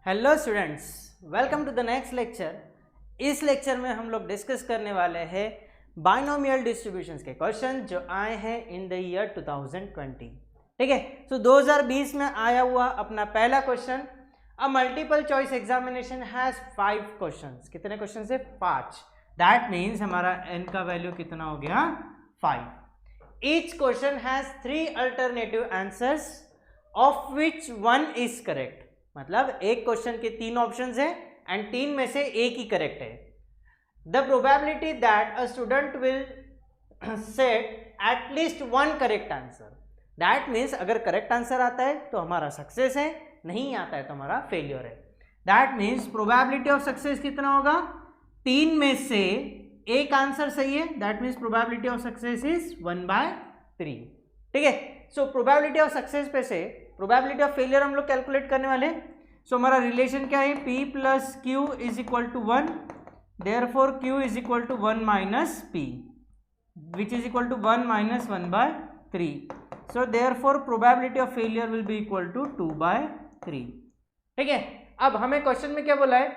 Hello students, welcome to the next lecture. इस lecture में हम लोग डिस्कस करने वाले हैं बाइनोमियल डिस्ट्रीब्यूशंस के क्वेश्चन जो आए हैं इन द ईयर 2020। ठीक है, तो 2020 में आया हुआ अपना पहला question. A multiple choice examination has 5 questions. कितने क्वेश्चन है? 5। दैट मीन्स हमारा n का वैल्यू कितना हो गया? 5। Each question has 3 alternative answers of which 1 is correct. मतलब एक क्वेश्चन के 3 ऑप्शंस हैं एंड 3 में से एक ही करेक्ट है। The probability that a student will set at least 1 correct answer. That means अगर करेक्ट आंसर आता है तो हमारा सक्सेस है, नहीं आता है तो हमारा फेलियर है। That means probability of success कितना होगा? 3 में से एक आंसर सही है। That means probability of success is 1/3। ठीक है, सो प्रोबेबिलिटी ऑफ सक्सेस पे से प्रोबेबिलिटी ऑफ फेलियर हम लोग कैलकुलेट करने वाले हैं। सो हमारा रिलेशन क्या है? P plus Q is equal to 1, therefore Q is equal to 1 minus P which is equal to 1 minus 1/3। So therefore probability of failure will be equal to 2/3। ठीक है, अब हमें क्वेश्चन में क्या बोला है?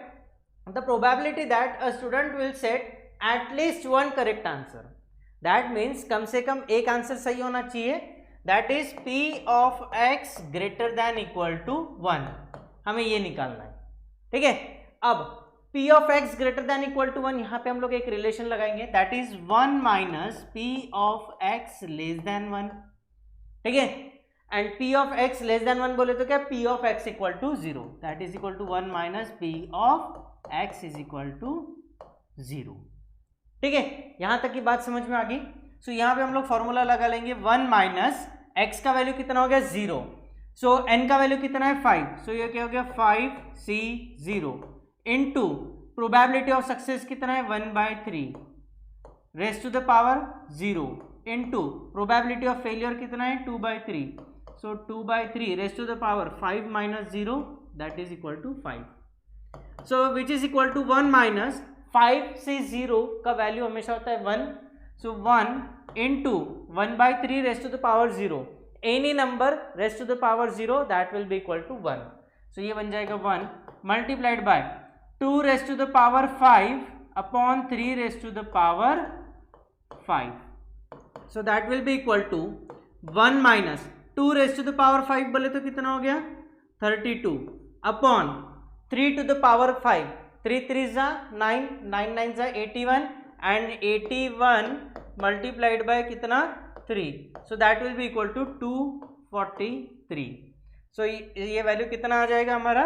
The probability that a student will set at least 1 correct answer. That means कम से कम एक आंसर सही होना चाहिए। That is P of x greater than equal to 1। हमें ये निकालना है। ठीक है, अब P of x greater than equal to 1, यहां पे हम लोग एक रिलेशन लगाएंगे। That is 1 minus P of x less than 1। ठीक है, and P of x less than 1 बोले तो क्या? P of x equal to 0। That is equal to 1 minus P of x is equal to 0। ठीक है, यहां तक की बात समझ में आ गई। सो यहाँ पे हम लोग फॉर्मूला लगा लेंगे। 1 माइनस x का वैल्यू कितना हो गया? 0। सो n का वैल्यू कितना है? 5। सो ये क्या हो गया? 5C0 into probability of success कितना है? 1/3 raised to the power 0 into probability of failure कितना है? 2/3। So 2/3 raised to the power 5 minus 0 that is equal to 5। So which is equal to 1 minus 5 से 0 का वैल्यू हमेशा होता है 1। So 1 into 1/3 raised to the power 0. Any number raised to the power 0 that will be equal to 1. So ये बन जाएगा 1 multiplied by 2 raised to the power 5 upon 3 raised to the power 5. So that will be equal to 1 minus 2 raised to the power 5 बोले तो कितना हो गया? 32 upon 3 to the power 5. 3 3 जा 9, 9 9 जा 81 and 81 multiplied by कितना? 3. So that will be equal to 243. So ये value कितना आ जाएगा हमारा?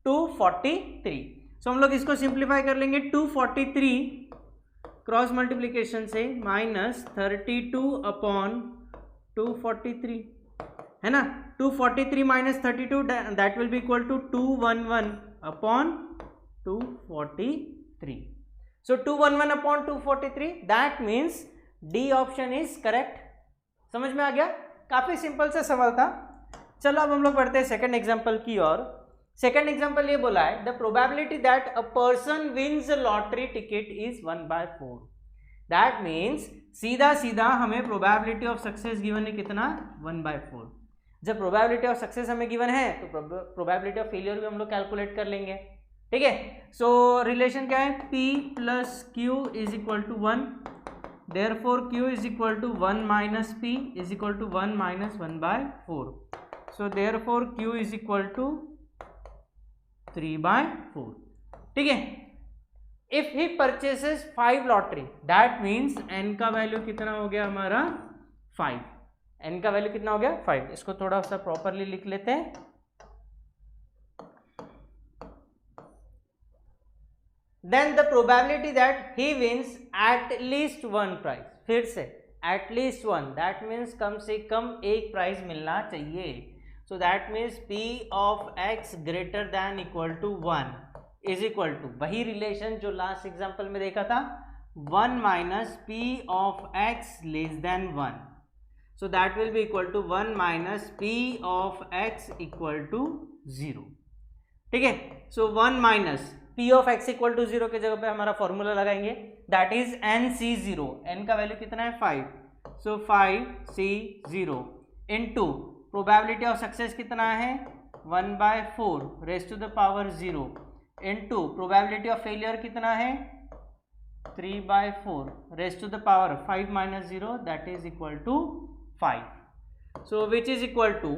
243. So हम लोग इसको सिंप्लीफाई कर लेंगे। 243 क्रॉस मल्टीप्लीकेशन से माइनस 32 अपॉन 243 है ना। 243 minus 32 that will be equal to 211 upon 243। So 211 upon 243 that means D option is correct। समझ में आ गया? काफी सिंपल सा सवाल था। चलो अब हम लोग बढ़ते हैं सेकंड एग्जांपल की ओर। सेकंड एग्जांपल ये बोला है the probability that a person wins a lottery ticket is 1/4। That means सीधा सीधा हमें प्रोबेबिलिटी ऑफ सक्सेस गिवन है कितना? 1/4। जब प्रोबेबिलिटी ऑफ सक्सेस हमें गिवन है तो प्रोबेबिलिटी ऑफ फेलियर भी हम लोग कैलकुलेट कर लेंगे। ठीक है, सो रिलेशन क्या है? P plus Q is equal to 1, therefore Q is equal to 1 minus P is equal to 1 minus 1/4। So therefore Q is equal to 3/4। ठीक है, if he purchases 5 lottery that means n का value कितना हो गया हमारा? 5। n का value कितना हो गया? 5। इसको थोड़ा सा प्रॉपरली लिख लेते हैं। Then the probability that he wins at least 1 prize। फिर से at least 1 that means कम से कम एक प्राइज मिलना चाहिए। So that means P of x greater than equal to 1 is equal to वही रिलेशन जो लास्ट एग्जांपल में देखा था 1 minus P of x less than 1। So that will be equal to 1 minus P of x equal to 0। ठीक है, so 1 minus P of x equal to 0 के जगह पे हमारा फॉर्मूला लगाएंगे। That is NC0। n का वैल्यू कितना है? 5। So 5C0 into probability of success कितना है? 1/4 raise to the power 0 into probability of failure कितना है 3/4 raise to the power 5 - 0 that is equal to 5. So which is equal to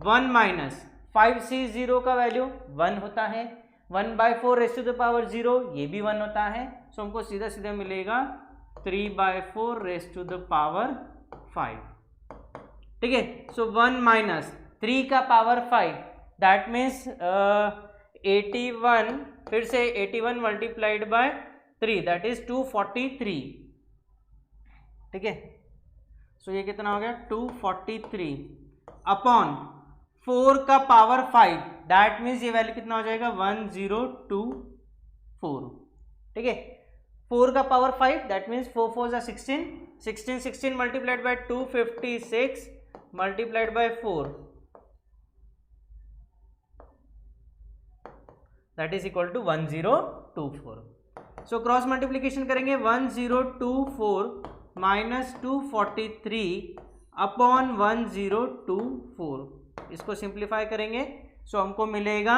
1 - 5c 0 का value 1 होता है, 1/4 रेज टू द पावर 0 ये भी 1 होता है. सो हमको सीधा सीधा मिलेगा 3/4 रेज टू द पावर 5. ठीक है. सो 1 - 3 का पावर 5 दैट मीन्स 81, फिर से 81 मल्टीप्लाइड बाय 3 दैट इज 243. ठीक है. सो ये कितना हो गया 243 अपॉन 4 का पावर 5 दैट मीन्स ये वैल्यू कितना हो जाएगा 1024. ठीक है. 4 का पावर 5 दैट मीन्स 4 4 जा 16, 16 multiplied by 256 multiplied by 4 that is equal to 1024. So cross multiplication करेंगे 1024 माइनस 243 अपॉन 1024. इसको सिंप्लीफाई करेंगे सो हमको मिलेगा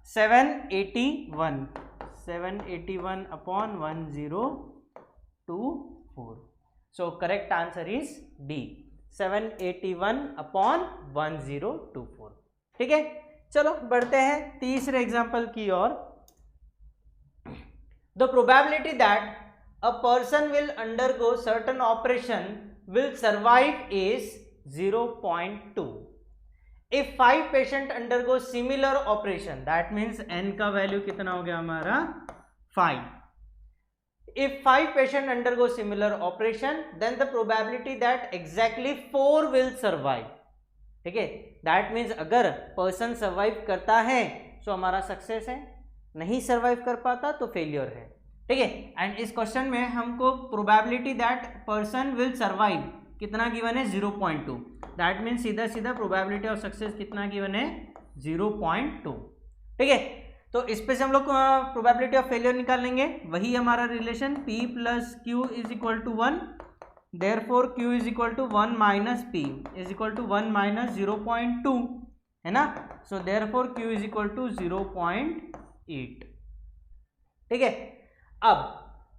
781 upon 1024. So correct answer is D 781 upon 1024. ठीक है. चलो बढ़ते हैं तीसरे एग्जाम्पल की ओर. The probability that a person will undergo certain operation will survive is 0.2. If 5 patient undergo similar operation that means n का वैल्यू कितना हो गया हमारा 5. If 5 patient undergo similar operation, then the probability that exactly 4 will survive. ठीक है. That means अगर person survive करता है तो हमारा सक्सेस है, नहीं सर्वाइव कर पाता तो फेलियर है. ठीक है. एंड इस क्वेश्चन में हमको probability that person will survive कितना गिवन है 0.2. दैट मीन्स सीधा सीधा प्रोबेबिलिटी ऑफ सक्सेस कितना गिवन है 0.2. ठीक है. तो इस पे से हम लोग प्रोबेबिलिटी ऑफ फेलियर निकाल लेंगे. वही हमारा relation P plus Q is equal to 1. Therefore Q is equal to 1 minus P is equal to 1 minus 0.2 है ना. So therefore Q is equal to 0.8. ठीक है. अब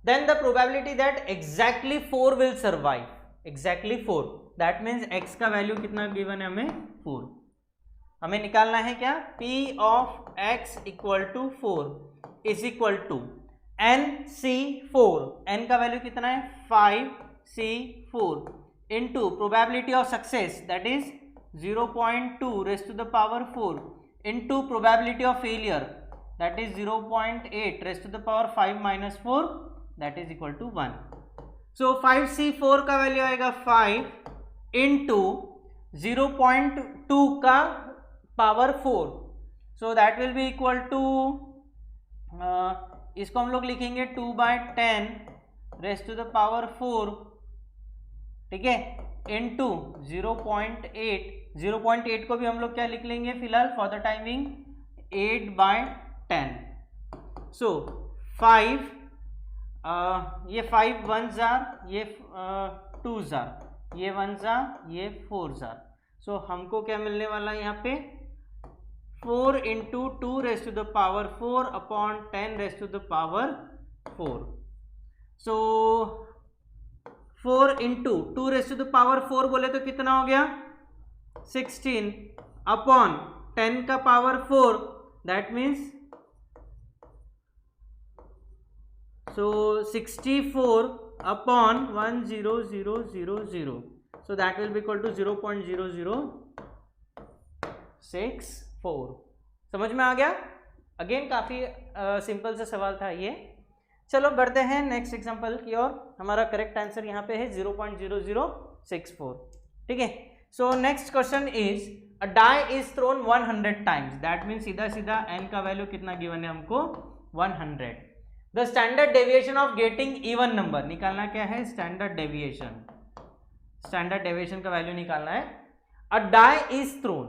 then the probability that exactly 4 will survive, exactly 4 that means x का value कितना given है हमें 4. हमें निकालना है क्या P of x equal to 4 is equal to NC4. n का वैल्यू कितना है 5C4 into probability of success that is 0.2 raise to the power 4 into probability of failure that is 0.8 raise to the power 5 minus 4 that is equal to 1. So 5C4 का value आएगा 5 into 0.2 का power 4. So that will be equal to इसको हम लोग लिखेंगे 2/10 raise to the power 4. ठीक है. Into 0.8 को भी हम लोग क्या लिख लेंगे फिलहाल फॉर द टाइमिंग 8/10. सो 5 ये 5 1 जार, ये 2 जार, ये 1 जार, ये 4 जार. सो हमको क्या मिलने वाला है यहाँ पे 4 into 2 raise to the power 4 upon 10 raise to the power 4. So 4 into 2 raise to the power 4 बोले तो कितना हो गया 16 अपॉन 10 का power 4 that means so 64 upon 10000. So that will be equal to 0.0064. समझ में आ गया. अगेन काफ़ी सिंपल सा सवाल था ये. चलो बढ़ते हैं नेक्स्ट एग्जांपल की ओर. हमारा करेक्ट आंसर यहाँ पे है 0.0064. ठीक है. So next question is a die is thrown 100 times that means सीधा सीधा n का वैल्यू कितना गिवन है हमको 100. The standard deviation of getting even number निकालना क्या है स्टैंडर्ड डेविएशन का वैल्यू निकालना है. अ डाई इज थ्रोन,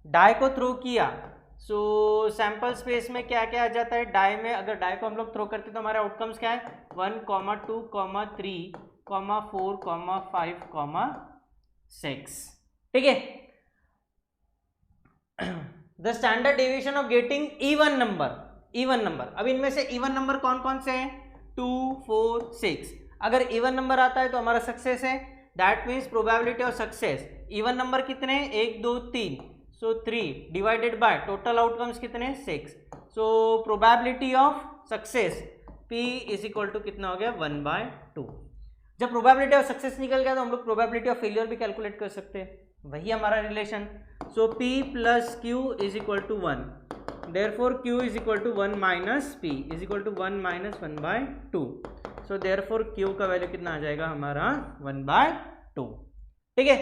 डाई को थ्रो किया. सो सैंपल स्पेस में क्या क्या आ जाता है डाई में. अगर डाई को हम लोग थ्रो करते तो हमारे आउटकम्स क्या है 1, 2, 3, 4, 5, 6. ठीक है. The standard deviation of getting even number. अब इनमें से इवन नंबर कौन कौन से हैं? 2, 4, 6। अगर इवन नंबर आता है तो हमारा सक्सेस है। That means probability of success, even number कितने? 1, 2, 3, so 3 divided by total outcomes कितने? 6। So probability of success P is equal to कितना हो गया? 1/2। जब प्रोबेबिलिटी ऑफ सक्सेस निकल गया तो हम लोग प्रोबेबिलिटी ऑफ फेलियर भी कैलकुलेट कर सकते हैं, वही हमारा relation. So P plus Q is equal to 1, therefore Q is equal to 1 minus P is equal to 1 minus 1/2। So therefore Q का वैल्यू कितना आ जाएगा हमारा? 1/2। ठीक है।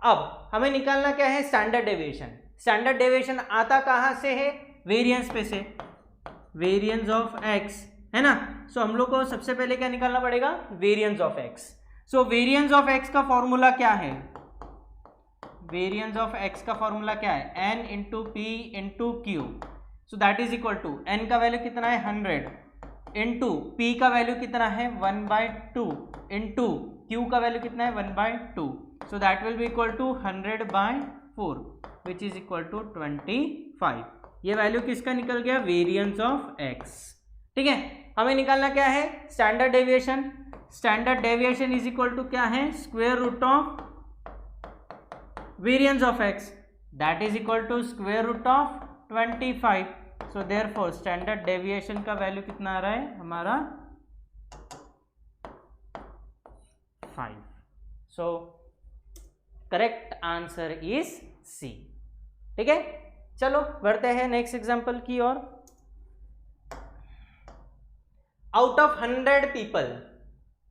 अब हमें निकालना क्या है? Standard deviation. स्टैंडर्ड डेविएशन आता कहाँ से है? वेरिएंस पे से, वेरिएंस ऑफ x, है ना। सो हम लोग को सबसे पहले क्या निकालना पड़ेगा? Variance of x। So variance of x का फॉर्मूला क्या है? वेरिएंस ऑफ x का फॉर्मूला क्या है? n into P into Q. So that is equal to n का वैल्यू कितना है? 100 इंटू p का वैल्यू कितना है? 1/2 इंटू q का वैल्यू कितना है? 1/2। So that will be equal to 100/4 which is equal to 25। ये वैल्यू किसका निकल गया? Variance of x। ठीक है। हमें निकालना क्या है? Standard deviation. Standard deviation is equal to क्या है? Square root of variance of x, that is equal to square root of 25। So therefore standard deviation का वैल्यू कितना आ रहा है हमारा? 5। So correct answer is C। ठीक है, चलो बढ़ते हैं नेक्स्ट एग्जांपल की ओर। आउट ऑफ 100 पीपल,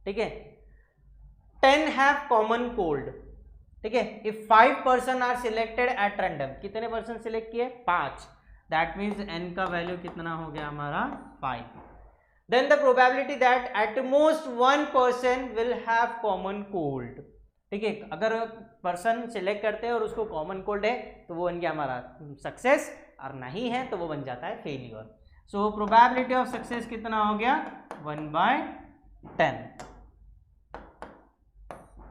ठीक है, 10 हैव कॉमन कोल्ड। ठीक है, if 5 person are selected at random, कितने पर्सन सिलेक्ट किए? 5। दैट मीन्स n का वैल्यू कितना हो गया हमारा? 5। Then the probability that at most 1 person will have common cold. ठीक है, अगर पर्सन सिलेक्ट करते हैं और उसको कॉमन कोल्ड है तो वो बन गया हमारा सक्सेस, और नहीं है तो वो बन जाता है failure. So probability of success कितना हो गया? 1/10।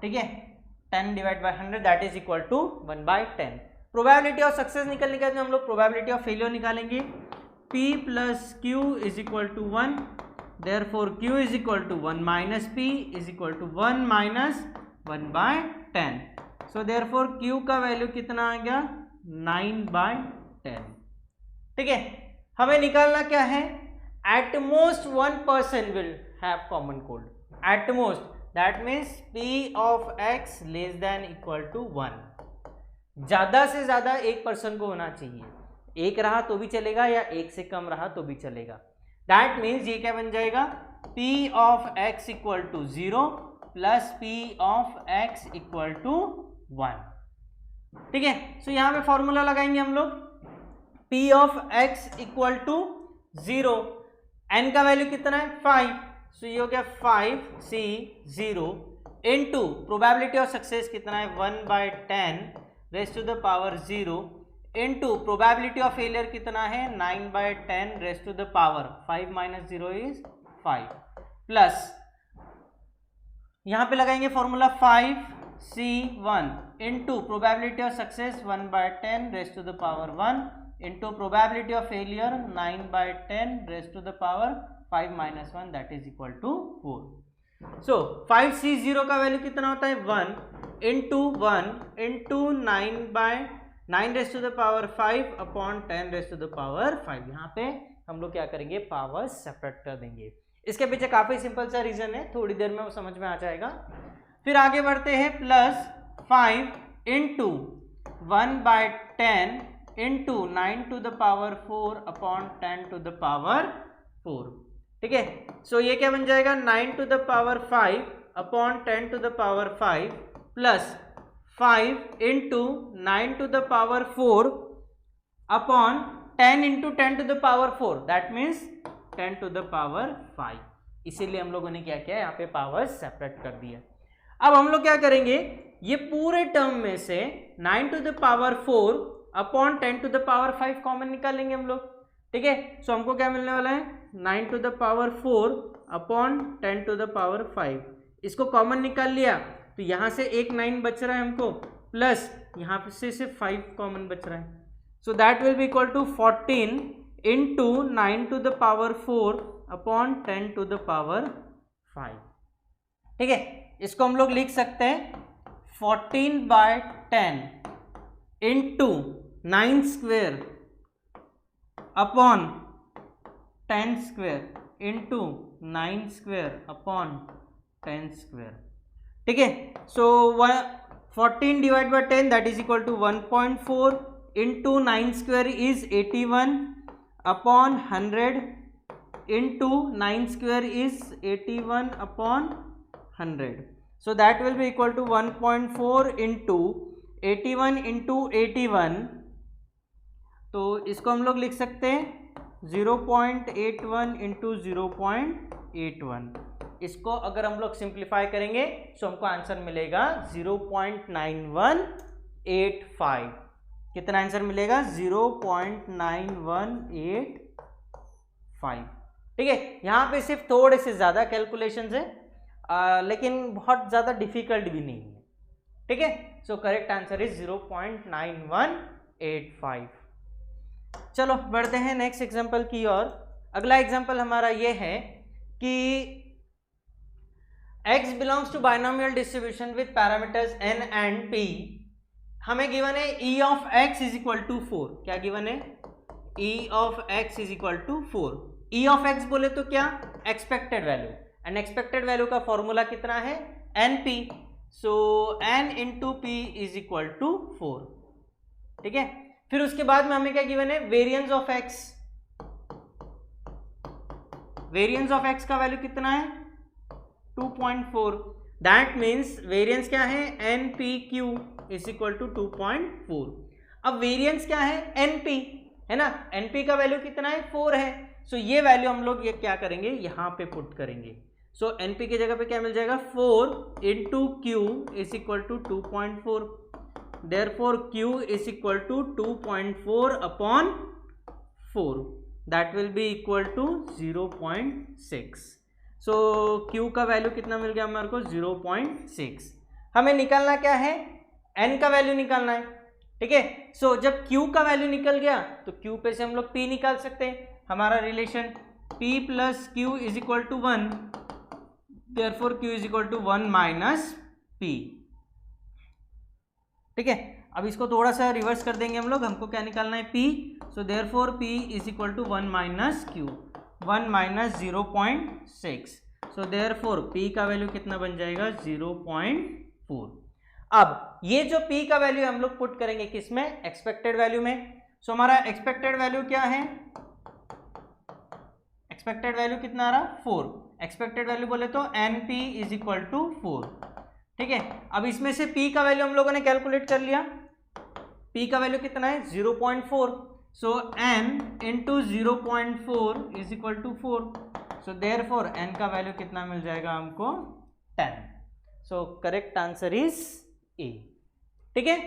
ठीक है, 10 divide by 100 that is equal to 1/10। Probability of success निकलने के बाद हम लोग प्रोबेबिलिटी ऑफ फेलियर निकालेंगे। P plus Q is equal to 1, therefore Q is equal to 1 minus P is equal to 1 minus 1/10। So therefore Q का value कितना आ गया? 9/10। ठीक है, हमें निकालना क्या है? At most 1 person will have common cold. At most that means P of x less than equal to 1। ज्यादा से ज्यादा एक पर्सन को होना चाहिए, एक रहा तो भी चलेगा या एक से कम रहा तो भी चलेगा। दैट मीन्स ये क्या बन जाएगा? P of x equal to 0 plus P of x equal to 1। ठीक है, सो यहां पे फॉर्मूला लगाएंगे हम लोग। P of x equal to 0, n का वैल्यू कितना है? 5। सो ये हो गया 5C 0 into probability of success कितना है? 1/10 raise to the power 0 into probability of failure कितना है? 9/10 raise to the power 5 minus 0 is 5 plus यहां पे लगाएंगे formula 5C1 into probability of success 1/10 raise to the power 1 into probability of failure 9/10 raise to the power 5 minus 1 that is equal to 4। So 5C0 का value कितना होता है? 1 into 9 raise to the power 5 upon 10 raise to the power 5। यहाँ पे हम लोग क्या करेंगे? पावर सेपरेट कर देंगे। इसके पीछे काफी सिंपल सा रीजन है, थोड़ी देर में वो समझ में आ जाएगा। फिर आगे बढ़ते हैं। Plus 5 into 1/10 into 9 to the power 4 upon 10 to the power 4। ठीक है, सो ये क्या बन जाएगा? 9 to the power 5 upon 10 to the power 5 plus 5 into 9 to the power 4 upon 10 into 10 to the power 4 that means 10 to the power 5। इसीलिए हम लोगों ने क्या किया? यहाँ पे पावर सेपरेट कर दिया। अब हम लोग क्या करेंगे? ये पूरे टर्म में से 9 to the power 4 upon 10 to the power 5 common निकालेंगे हम लोग। ठीक है, सो हमको क्या मिलने वाला है? 9 to the power 4 upon 10 to the power 5। इसको कॉमन निकाल लिया तो यहाँ से एक 9 बच रहा है हमको, प्लस यहाँ से सिर्फ 5 कॉमन बच रहा है। So that will be equal to 14 into 9 to the power 4 upon 10 to the power 5। ठीक है, इसको हम लोग लिख सकते हैं 14/10 into 9 square upon 10 square into 9 square upon 10 square. ठीक है, so 14 divide by 10 that is equal to 1.4 into 9 square is 81 upon 100 into 9 square is 81 upon 100। So that will be equal to 1.4 into 81 into 81, तो इसको हम लोग लिख सकते हैं 0.81 into 0.81। इसको अगर हम लोग सिंप्लीफाई करेंगे तो हमको आंसर मिलेगा 0.9185। कितना आंसर मिलेगा? 0.9185। ठीक है, यहाँ पे सिर्फ थोड़े से ज़्यादा कैलकुलेशंस है, लेकिन बहुत ज़्यादा डिफिकल्ट भी नहीं है। ठीक है, सो करेक्ट आंसर इज 0.9185। चलो बढ़ते हैं नेक्स्ट एग्जांपल की ओर। अगला एग्जांपल हमारा ये है कि x belongs to binomial distribution with parameters n and p। हमें गिवन है e of x is equal to 4। क्या गिवन है? e of x is equal to 4। e of x बोले तो क्या? Expected value, and expected value का formula कितना है? np। So n into p is equal to 4। ठीक है, फिर उसके बाद में हमें क्या गिवन है? Variance of x। Variance of x का वैल्यू कितना है? 2.4। दैट मीन्स वेरिएंस क्या है? npq is equal to 2.4। अब वेरिएंस क्या है? np है ना, np का वैल्यू कितना है? 4 है। सो ये वैल्यू हम लोग ये क्या करेंगे? यहाँ पे पुट करेंगे। सो np की जगह पे क्या मिल जाएगा? 4 into q is equal to 2.4। Therefore q is equal to 2.4 upon 4, that will be equal to 0.6। so q का वैल्यू कितना मिल गया हमारे को? 0.6। हमें निकालना क्या है? n का वैल्यू निकालना है। ठीक है, सो जब q का वैल्यू निकल गया तो q पे से हम लोग p निकाल सकते हैं। हमारा relation p plus q is equal to 1, therefore q is equal to 1 minus p। ठीक है, अब इसको थोड़ा सा रिवर्स कर देंगे हम लोग। हमको क्या निकालना है? p। So therefore p is equal to 1 minus q, 1 minus 0.6। So therefore p का वैल्यू कितना बन जाएगा? 0.4। अब ये जो p का वैल्यू हम लोग पुट करेंगे किसमें? एक्सपेक्टेड वैल्यू में। सो हमारा एक्सपेक्टेड वैल्यू क्या है? एक्सपेक्टेड वैल्यू कितना आ रहा? 4। एक्सपेक्टेड वैल्यू बोले तो np इज इक्वल टू 4। ठीक है, अब इसमें से p का वैल्यू हम लोगों ने कैलकुलेट कर लिया। p का वैल्यू कितना है? 0.4। So n into 0.4 is equal to 4। So therefore n का वैल्यू कितना मिल जाएगा हमको? 10। So correct answer is A. ठीक है,